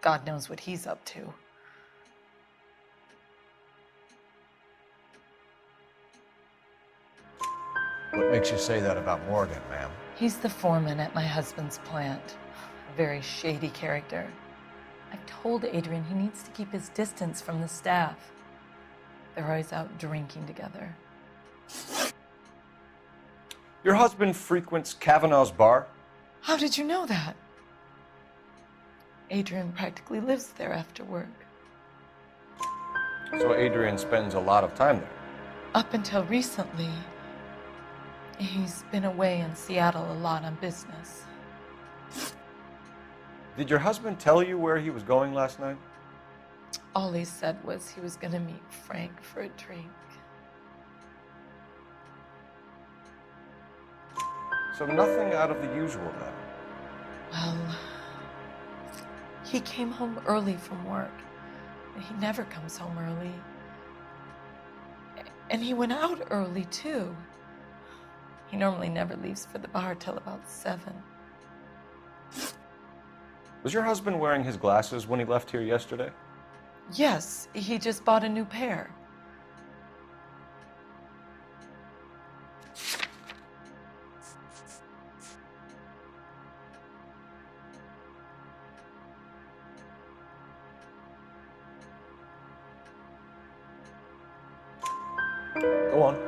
God knows what he's up to. What makes you say that about Morgan, ma'am? He's the foreman at my husband's plant. A very shady character. I've told Adrian he needs to keep his distance from the staff. They're always out drinking together. Your husband frequents Kavanaugh's bar? How did you know that? Adrian practically lives there after work. So Adrian spends a lot of time there? Up until recently, he's been away in Seattle a lot on business. Did your husband tell you where he was going last night? All he said was he was going to meet Frank for a drink. So nothing out of the usual then? Well, he came home early from work. He never comes home early. And he went out early, too. He normally never leaves for the bar till about 7. Was your husband wearing his glasses when he left here yesterday? Yes, he just bought a new pair. Go on.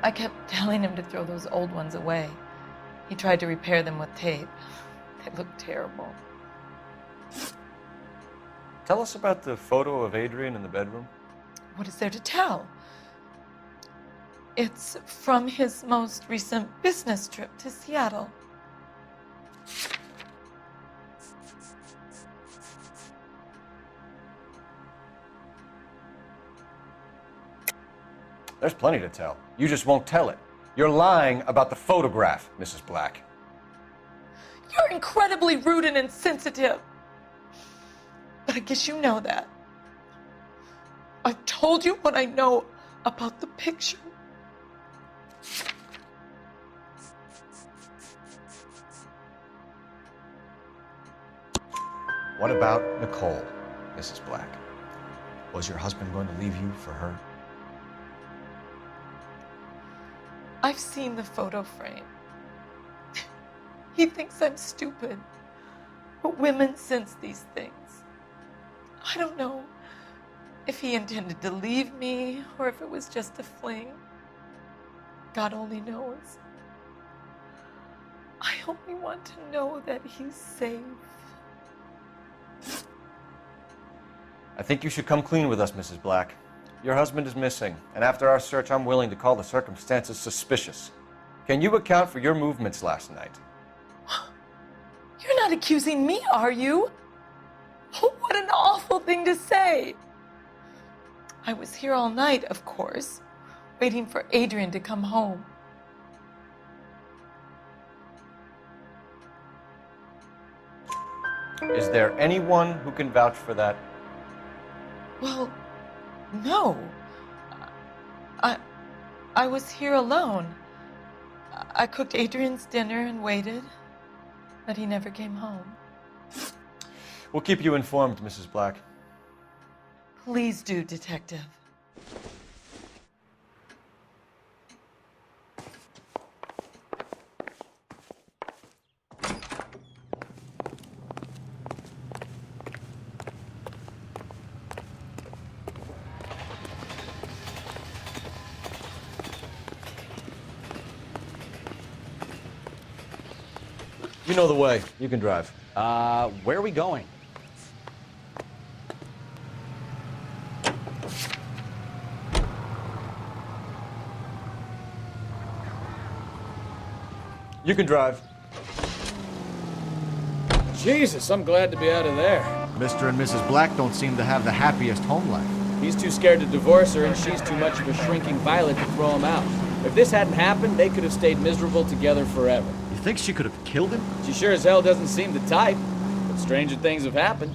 I kept telling him to throw those old ones away. He tried to repair them with tape. They looked terrible. Tell us about the photo of Adrian in the bedroom. What is there to tell? It's from his most recent business trip to Seattle. There's plenty to tell. You just won't tell it. You're lying about the photograph, Mrs. Black. You're incredibly rude and insensitive. But I guess you know that. I've told you what I know about the picture. What about Nicole, Mrs. Black? Was your husband going to leave you for her? I've seen the photo frame. He thinks I'm stupid. But women sense these things. I don't know if he intended to leave me or if it was just a fling. God only knows. I only want to know that he's safe. I think you should come clean with us, Mrs. Black. Your husband is missing, and after our search, I'm willing to call the circumstances suspicious. Can you account for your movements last night? You're not accusing me, are you? Oh, what an awful thing to say. I was here all night, of course, waiting for Adrian to come home. Is there anyone who can vouch for that? Well, no. I was here alone. I cooked Adrian's dinner and waited, but he never came home. We'll keep you informed, Mrs. Black. Please do, Detective. You know the way. You can drive. Where are we going? You can drive. Jesus, I'm glad to be out of there. Mr. and Mrs. Black don't seem to have the happiest home life. He's too scared to divorce her, and she's too much of a shrinking violet to throw him out. If this hadn't happened, they could have stayed miserable together forever. You think she could have killed him? She sure as hell doesn't seem the type, but stranger things have happened.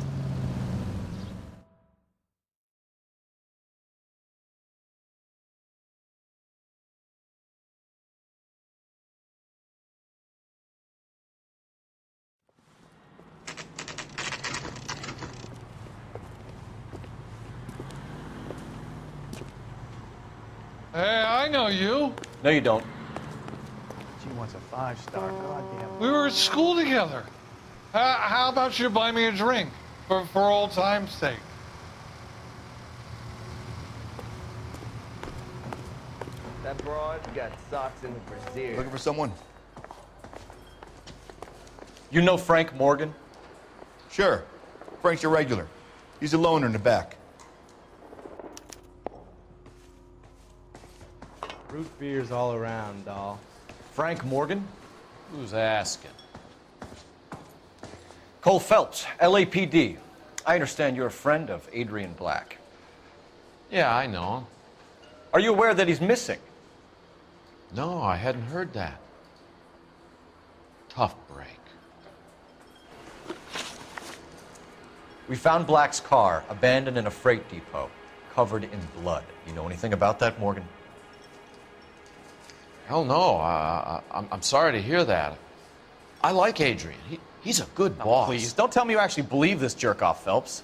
Hey, I know you. No, you don't. She wants a 5-star. Goddamn. We were at school together. How about you buy me a drink for old time's sake? That broad got socks in the brassiere. Looking for someone? You know Frank Morgan? Sure. Frank's your regular. He's a loner in the back. Root beers all around, doll. Frank Morgan? Who's asking? Cole Phelps, LAPD. I understand you're a friend of Adrian Black. Yeah, I know him. Are you aware that he's missing? No, I hadn't heard that. Tough break. We found Black's car abandoned in a freight depot, covered in blood. You know anything about that, Morgan? Hell no. I'm sorry to hear that. I like Adrian. He's a good boss. Please, don't tell me you actually believe this jerk-off, Phelps.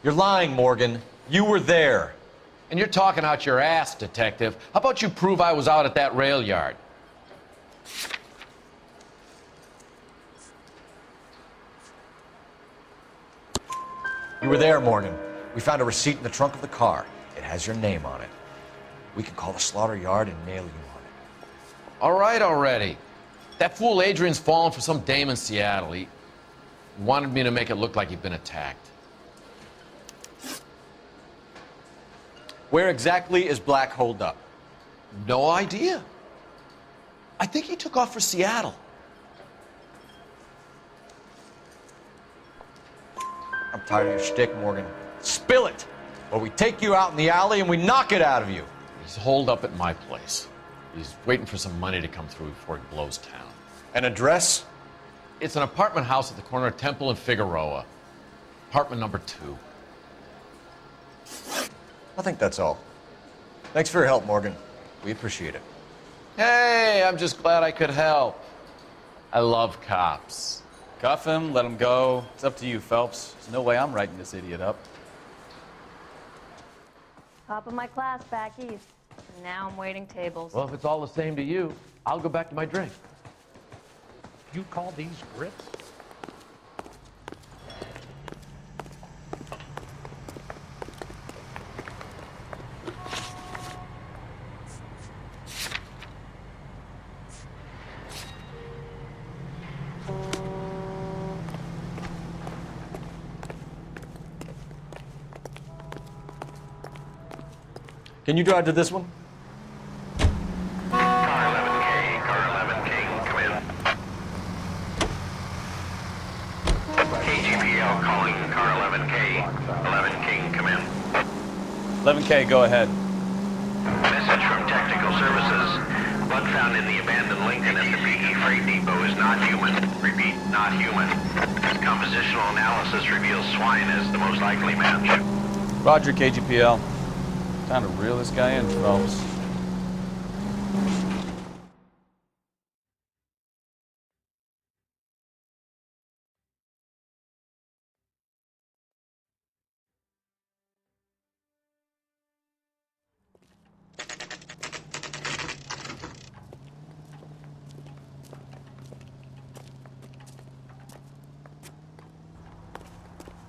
You're lying, Morgan. You were there. And you're talking out your ass, detective. How about you prove I was out at that rail yard? You were there, Morgan. We found a receipt in the trunk of the car. It has your name on it. We can call the slaughter yard and nail you on it. All right already. That fool Adrian's fallen for some dame in Seattle. He wanted me to make it look like he'd been attacked. Where exactly is Black holed up? No idea. I think he took off for Seattle. I'm tired of your shtick, Morgan. Spill it, or we take you out in the alley and we knock it out of you. He's holed up at my place. He's waiting for some money to come through before he blows town. An address? It's an apartment house at the corner of Temple and Figueroa. Apartment number 2. I think that's all. Thanks for your help, Morgan. We appreciate it. Hey, I'm just glad I could help. I love cops. Cuff him, let him go. It's up to you, Phelps. There's no way I'm writing this idiot up. Top of my class back east. Now I'm waiting tables. Well, if it's all the same to you, I'll go back to my drink. You call these grits? Can you drive to this one? Car 11K, come in. KGPL calling car 11K. 11K, come in. 11K, go ahead. Message from Technical Services. Blood found in the abandoned Lincoln at the PE Freight Depot is not human. Repeat, not human. Compositional analysis reveals swine as the most likely match. Roger, KGPL. Time to reel this guy in, Phelps.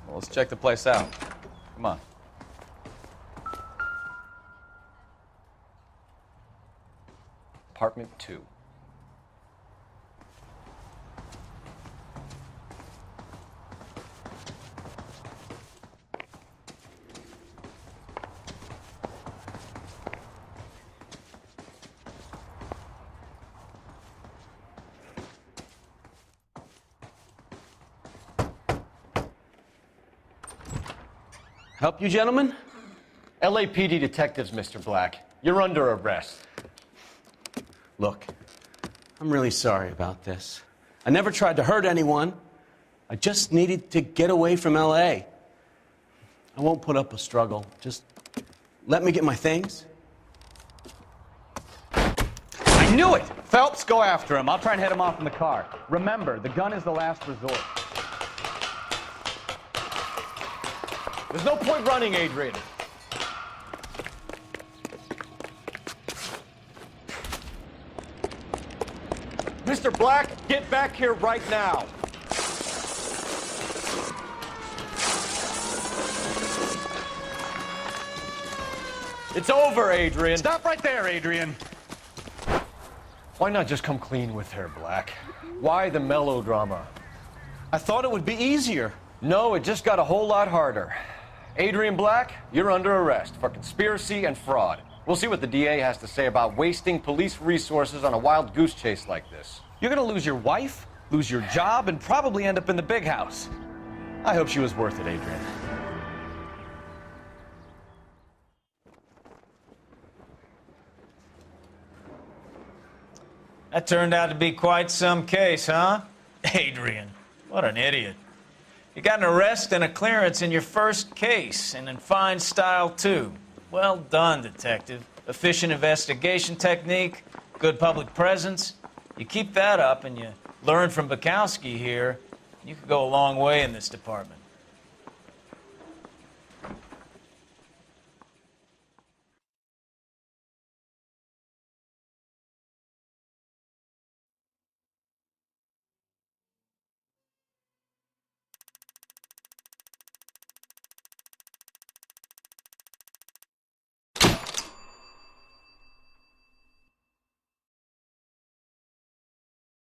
Well, let's check the place out. Come on. Apartment 2. Help you, gentlemen? LAPD detectives, Mr. Black. You're under arrest. Look, I'm really sorry about this. I never tried to hurt anyone. I just needed to get away from L.A. I won't put up a struggle. Just let me get my things. I knew it! Phelps, go after him. I'll try and head him off in the car. Remember, the gun is the last resort. There's no point running, Adrian. Mr. Black, get back here right now. It's over, Adrian. Stop right there, Adrian. Why not just come clean with her, Black? Why the melodrama? I thought it would be easier. No, it just got a whole lot harder. Adrian Black, you're under arrest for conspiracy and fraud. We'll see what the DA has to say about wasting police resources on a wild goose chase like this. You're gonna lose your wife, lose your job, and probably end up in the big house. I hope she was worth it, Adrian. That turned out to be quite some case, huh? Adrian, what an idiot. You got an arrest and a clearance in your first case, and in fine style, too. Well done, detective. Efficient investigation technique, good public presence. You keep that up and you learn from Bukowski here, you could go a long way in this department.